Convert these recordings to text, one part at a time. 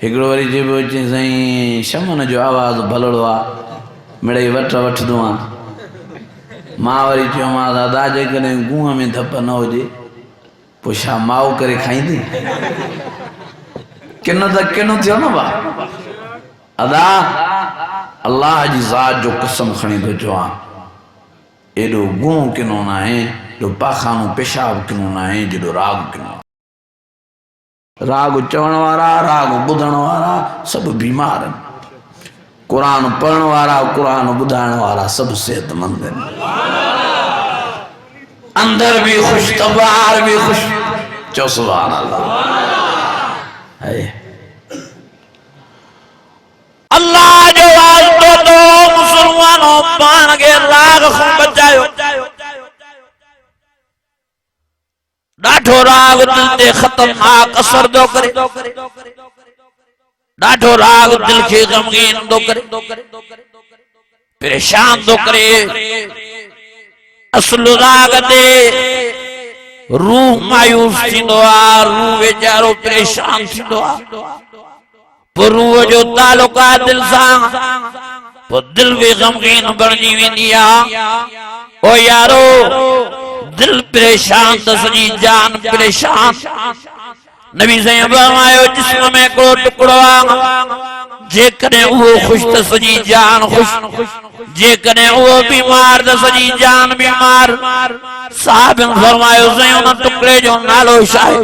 हिकिड़ो वरी चइबो चई साईं शमन जो आवाज़ भलड़ो आहे मिड़ई वठ वठंदो आहियां। मां वरी चयोमांसि दादा जेकॾहिं गूंहं में धप न हुजे पोइ छा माओ करे खाईंदी? किनो त किनो थियो न भाउ। अदा अल्लाह जी ज़ात जो कसम खणी थो चवां एॾो गूंहं किनो न आहे, एॾो पाखानो पेशाब किनो न आहे जेॾो राग किनो आहे। राग चवण वारा राग ॿुधण वारा सभु बीमार आहिनि, क़ुरान पढ़ण वारा क़ुरान ॿुधाइण वारा सभु सेहतमंद आहिनि। अंदर भी खुश तो बाहर भी खुश। चो सुभान अल्लाह। अल्लाह जो वास्तो तो मुसलमानों पान के राग को बचायो। डाठो राग दिल ते खतरनाक असर दो करे, डाठो राग दिल के गमगीन दो करे, परेशान दो करे। असल राग दे रूह मायूस थींदो आहे, रूह वेचारो परेशान थींदो आहे। पोइ रूह जो तालुक आहे दिल सां, पोइ दिल बि गमगीन बणिजी वेंदी आहे। ओ यारो दिल परेशान त सॼी जान परेशान। नबी साईं फरमायो जिस्म में को टुकड़ो आहे जेकॾहिं उहो ख़ुशि त सॼी जान ख़ुशि, जेकॾहिं उहो बीमार त सॼी जान बीमार। साहिबनि फरमायो साईं उन टुकड़े जो नालो छा आहे?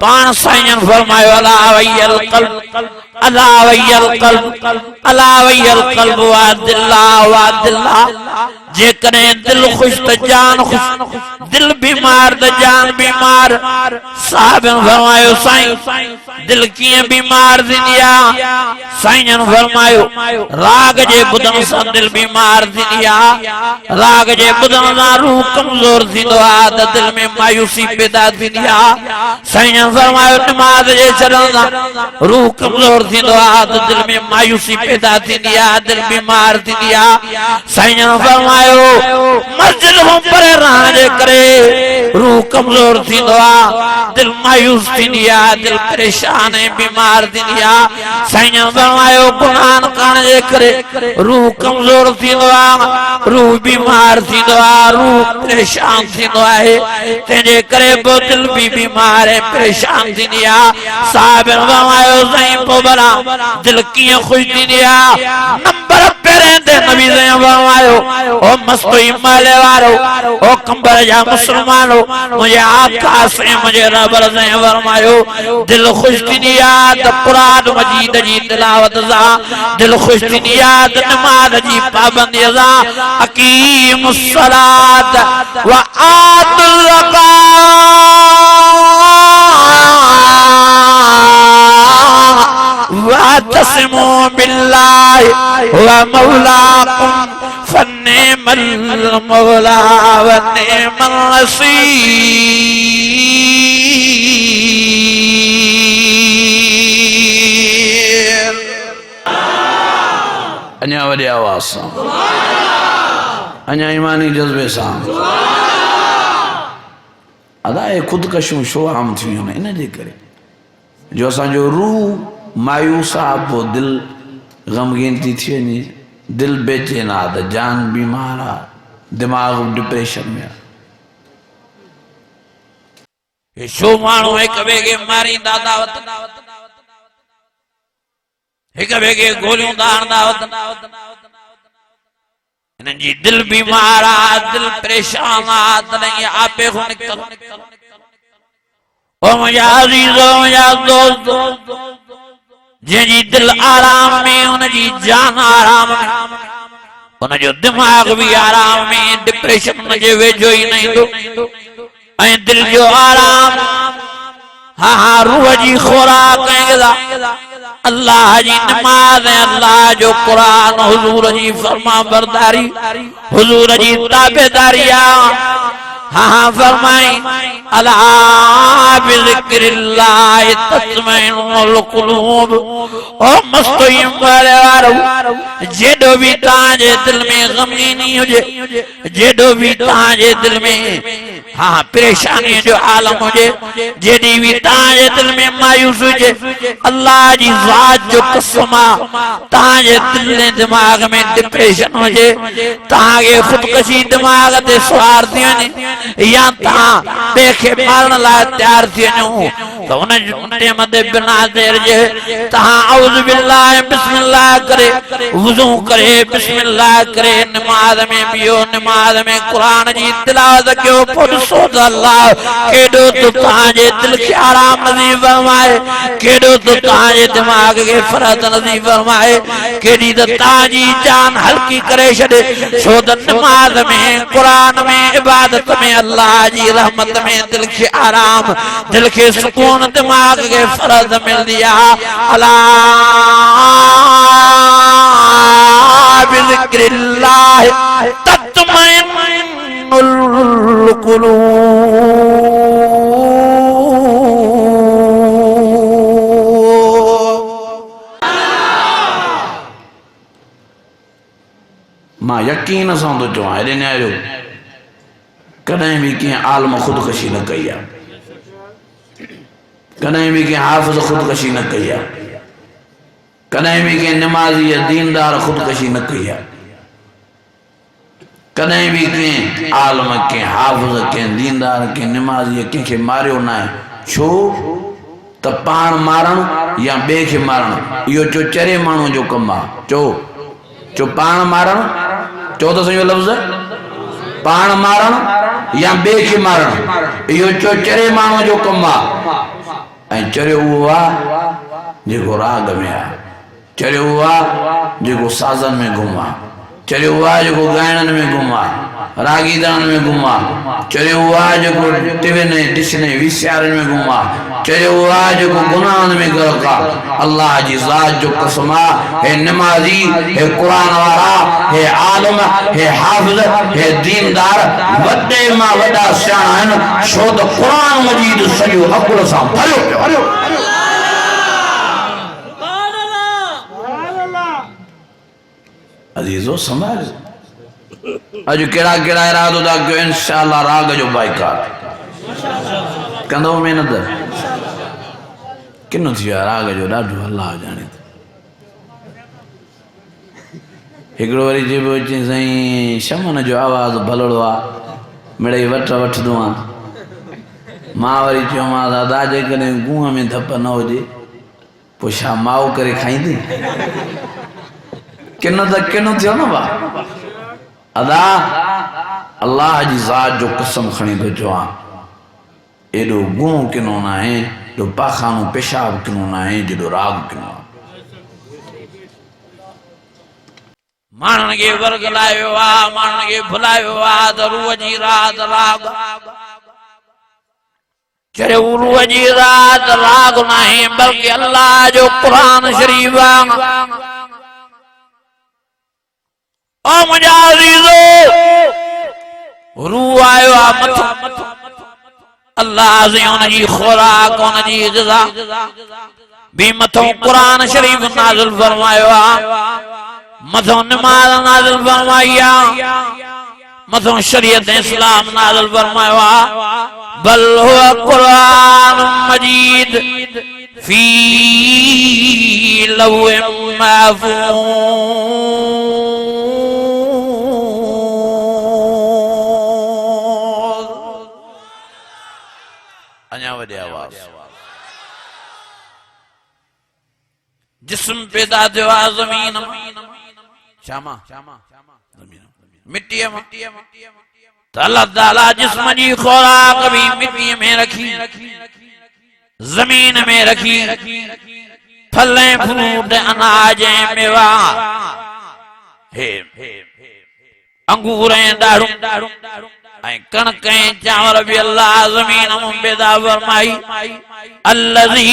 पाण साईं फरमायो अला वयल क़ल्ब, अला वयल क़ल्ब, अला वयल क़ल्ब वा दिल्ला वा दिल्ला। जेकॾहिं दिल ख़ुशि त जान ख़ुशि, दिल बीमार त जान बीमार। साहिबनि फरमायो साईं दिल कीअं बीमार थींदी आहे? साईं फरमायो राग जे ॿुधण सां दिल बीमार थींदी आहे। राग जे ॿुधण सां रूह कमज़ोर थींदो आहे त दिल में मायूसी पैदा थींदी आहे। साईं फरमायो नमाज़ जे छॾण सां रूह कमज़ोर थींदो आहे त दिल में मायूसी पैदा थींदी आहे, दिल बीमार थींदी आहे। साईं फरमायो मस्जिद में परे रहण जे करे रूह कमज़ोर थींदो आहे, दिल मायूस थींदी आहे, दिल परेशान ऐं बीमार थींदी आहे। साईं फरमायो गुनाह करण जे करे रूह कमज़ोर थींदो आहे, रूह बीमार थींदो आहे, रूह परेशान थींदो आहे। तंहिंजे करे पोइ दिल बि बीमार ऐं परेशान थींदी आहे। साहिब फरमायो साईं पोइ भला दिल कीअं ख़ुशि थींदी आहे? नंबर पहिरें ते नबी साईं फरमायो ओ मस्तो हिमालय वारो, ओ कंबर जा मुसलमानो, मुझे आका से मुझे रब साईं फरमायो दिल ख़ुशि थींदी आहे त क़ुरान मजीद जी तिलावत सां, दिल ख़ुशि थींदी आहे त नमाज़ जी पाबंदीअ सां। अकीमुस सलात व आतुल ज़कात वातसिमू बिल्लाहि व मौलाकुम फन्निअमल मौला व निअमल नसीर। अञा वॾे आवाज़ सां, अञा ईमानी जज़्बे सां। अदा ये ख़ुदकशियूं छो आम थियूं आहिनि? इन जे करे जो असांजो रूह मायूस आहे, पोइ दिल गमगीन थी वञे, दिल बेचैन आहे त जान बीमार आहे, दिमाग़ डिप्रेशन में आहे। छो माण्हू हिक ॿिए खे मारींदा था वञनि, हिक ॿिए खे गोलियूं था हणंदा वञनि? हिननि जी दिल बीमार आहे, दिल परेशान आहे, तॾहिं आपे खां निकतल। ओ मुंहिंजा अज़ीज़ो, मुंहिंजा दोस्त, जंहिंजी दिल आराम में हुनजी जान आराम में, हुनजो दिमाग़ भी आराम में, डिप्रेशन हुनजे वेझो ई न ईंदो। ऐं दिल जो आराम हाँ रूह जी खुराक अल्लाह जी नमाज अल्लाह जो कुरान हुजूर जी फरमा बरदारी हुजूर जी ताबेदारी हाँ फरमाई अला बिज़िक्रिल्लाह तत्मइनुल कुलूब। ओ मस्तोइम वाले वारो जेडो भी ताजे दिल में गमगीनी हुजे, जेडो भी ताजे दिल में हाँ परेशानी जो आलम हुजे जेडी भी ताजे दिल में मायूस हुजे अल्लाह जी ज़ात जो कसम ताजे दिल ने दिमाग में डिप्रेशन हुजे तागे खुदकशी दिमाग ते सवार थियन या ता देखे मारण ला तैयार थियन तो उन टाइम ते बिना देर जे ता औज़ु बिल्लाह बिस्मिल्लाह करे वुज़ू करे बिस्मिल्लाह करे नमाज में बियो नमाज में कुरान जी तिलावत कयो पढ़ सोच अल्लाह केडो तो ताजे दिल के आराम नसीब फरमाए केडो तो ताजे दिमाग के फरत नसीब फरमाए केडी तो ताजी जान हल्की करे छड़े सो नमाज में कुरान में इबादत में अल्लाह जी रहमत में दिल के आराम दिल के सुकून दिमाग के फरत मिल दिया अला बिज़िक्रिल्लाह तत्मइन्नुल कुलूब। मां यकीन सां थो चवां हेॾे न्यायो कॾहिं बि कंहिं आलम ख़ुदकशी न कई आहे कॾहिं बि कंहिं हाफ़िज़ ख़ुदकशी न कई आहे कॾहिं बि कंहिं निमाज़ी दीनदार ख़ुदकशी न कई आहे कॾहिं बि कंहिं आलम कंहिं हाफ़िज़ कंहिं दीनदार कंहिं निमाज़ी कंहिंखे मारियो न आहे छो त पाण मारण या ॿिए खे मारण इहो चोचरे माण्हू जो कमु आहे चो पाण मारण चो तो सही लफ्ज़ पाण मारण या ॿिए खे मारण इहो चोचरे माण्हू जो कमु आहे ऐं चरियो उहो आहे जेको राग में आहे चरियो उहो आहे जेको साज़न में गुम आहे चरियो उहो आहे जेको ॻाइणनि में गुम आहे रागीदान में गुम आहे चरियो उहो आहे जेको टिविने ॾिसने वीसीआरनि में गुम आहे चरियो उहो आहे जेको गुनाहनि में ग़रक़ आहे अल्लाह जी ज़ात जो कसम आहे हे नमाज़ी हे क़ुरान वारा हे आलिम हे हाफ़िज़ हे दीनदार वॾे मां वॾा सियाणा आहिनि छो त क़ुरान मजीद सॼो अक़ुल सां भरियो पियो अजीजो संभाल अज केड़ा केड़ा इरादो दा कयो इंशाअल्लाह राग जो बाइकाट कंदो मेहनत किनो थियो राग जो ॾाढो अल्लाह जाने हिकिड़ो वरी जेबो अचे साईं शमन जो आवाज़ भलड़ो आहे मिड़ई वठ वठंदो आहे मां वरी चयोमांसि दादा जेकॾहिं गुंहं में धप न हुजे पोइ छा माओ करे खाईंदी किनो त किनो थियो न भाउ अदा अल्लाह जी ज़ात जो कसम खणी थो चवां एॾो गुंह किनो न आहे जो पाखानो पेशाब किनो न आहे जेॾो राग किनो आहे माण्हुनि खे वर्गलायो आहे माण्हुनि खे भुलायो आहे त रूह जी रात राग चरे रूह जी रात राग न आहे बल्कि अल्लाह जो क़ुरान शरीफ आहे ओ मुंहिंजा अज़ीज़ो रूह आयो आहे मथां अल्लाह से उनजी खुराक उनजी ग़िज़ा भी मथां क़ुरान शरीफ नाज़िल फरमायो आहे मथां नमाज़ नाज़िल फरमाई आहे मथां शरीयत इस्लाम नाज़िल फरमायो आहे बल हुवा क़ुरान मजीद फी लौह महफूज़ अञा वॾे आवाज़ जिस्म पैदा थियो आहे ज़मीन शामा मिट्टी में तो अल्लाह ताला जिस्म जी खुराक भी मिट्टी में रखी जमीन में रखी फलें फ्रूट अनाज मेवा हे अंगूर दारू कणक चांवर भी अल्लाह जमीन में पैदा फरमाई अल्लज़ी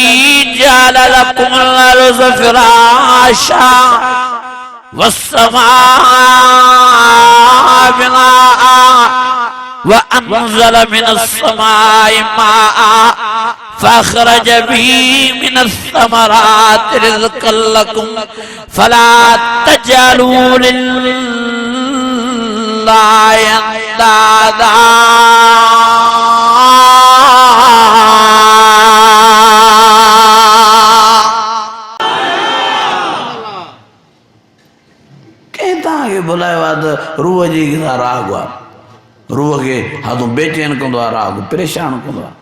जअल लकुमुल अर्ज़ फ़िराशा वस्समाअ बिनाअ वअन्ज़ल मिनस्समाइ माअ फ़अख़रज बिही मिनस्समराति रिज़्क़न लकुम फ़ला तजअलू लिल्लाहि अंदादा पाण खे भुलायो आहे त रूह जी गिज़ा राग आहे रूह खे हाथों बेचैन कंदो आहे राग परेशान कंदो आहे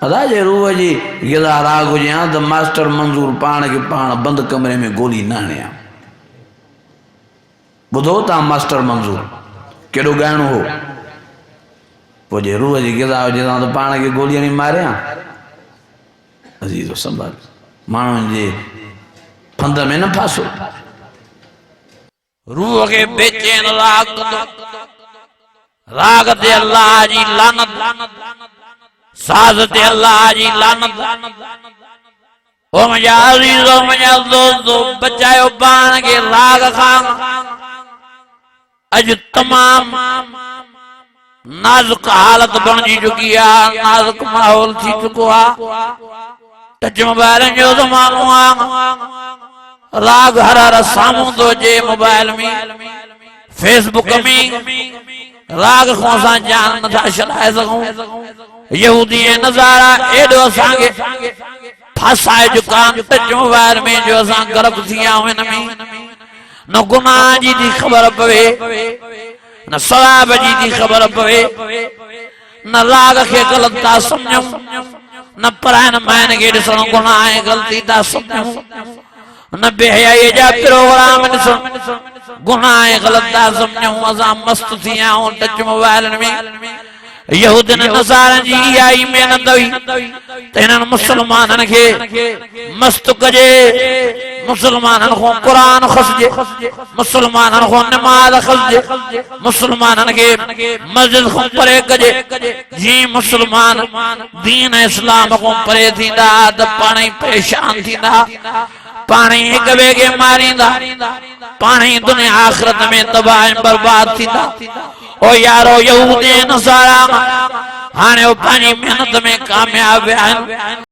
अदा जे रूह जी गिज़ा राग हुजे हा त मास्टर मंज़ूर पाण खे पाण बंदि कमरे में गोली न हणे हा ॿुधो तव्हां मास्टर मंज़ूर केॾो ॻाइणो हो पोइ जे रूह जी गिज़ा हुजे त पाण खे गोली हणी मारे हा अज़ीज़ो संभाल माण्हुनि जे फंद में न फासो रूह के बेचैन राग ते अल्लाह जी लानत साज़ ते अल्लाह जी लानत ओ मुंहिंजा अज़ीज़ो मुंहिंजा दोस्तो बचायो पाण खे राग खां अॼु तमाम नाज़ुक हालत बणजी चुकी आहे नाज़ुक माहौल थी चुको आहे टच मोबाइल जो ज़मानो आहे राग हर हर साम्हूं थो अचे मोबाइल में फेसबुक में राग को असां जान नथा छॾाए सघूं यहूदी ऐं नज़ारा एॾो असांखे फासाए चुका आहिनि टच मोबाइल में जो असां गर्क थी विया आहियूं हिन में न गुनाह जी थी ख़बर पवे न सवाब जी थी ख़बर पवे न राग खे ग़लति था सम्झूं न परायण मायन खे ॾिसणु गुनाह ऐं ग़लती था सम्झूं न बेहयाई जा प्रोग्राम ॾिसणु गुनाह ऐं ग़लति था सम्झूं असां मस्त थी विया आहियूं टच मोबाइलनि में यहूदन नसारन जी इहा ई महिनत हुई त हिननि मुसलमाननि खे मस्त कजे मुसलमाननि खां क़ुरान खसजे मुसलमाननि खां नमाज़ खसजे मुसलमाननि खे मस्जिद खां परे कजे जीअं मुसलमान दीन इस्लाम खां परे थींदा त पाण ई परेशान थींदा पाण ही हिक ॿिए खे मारींदा पाण ही दुनिया आख़िरत में तबाह ऐं बर्बाद थींदा ओ यारो यहूदी नसारा हाणे पंहिंजी महिनत में कामयाब आहिनि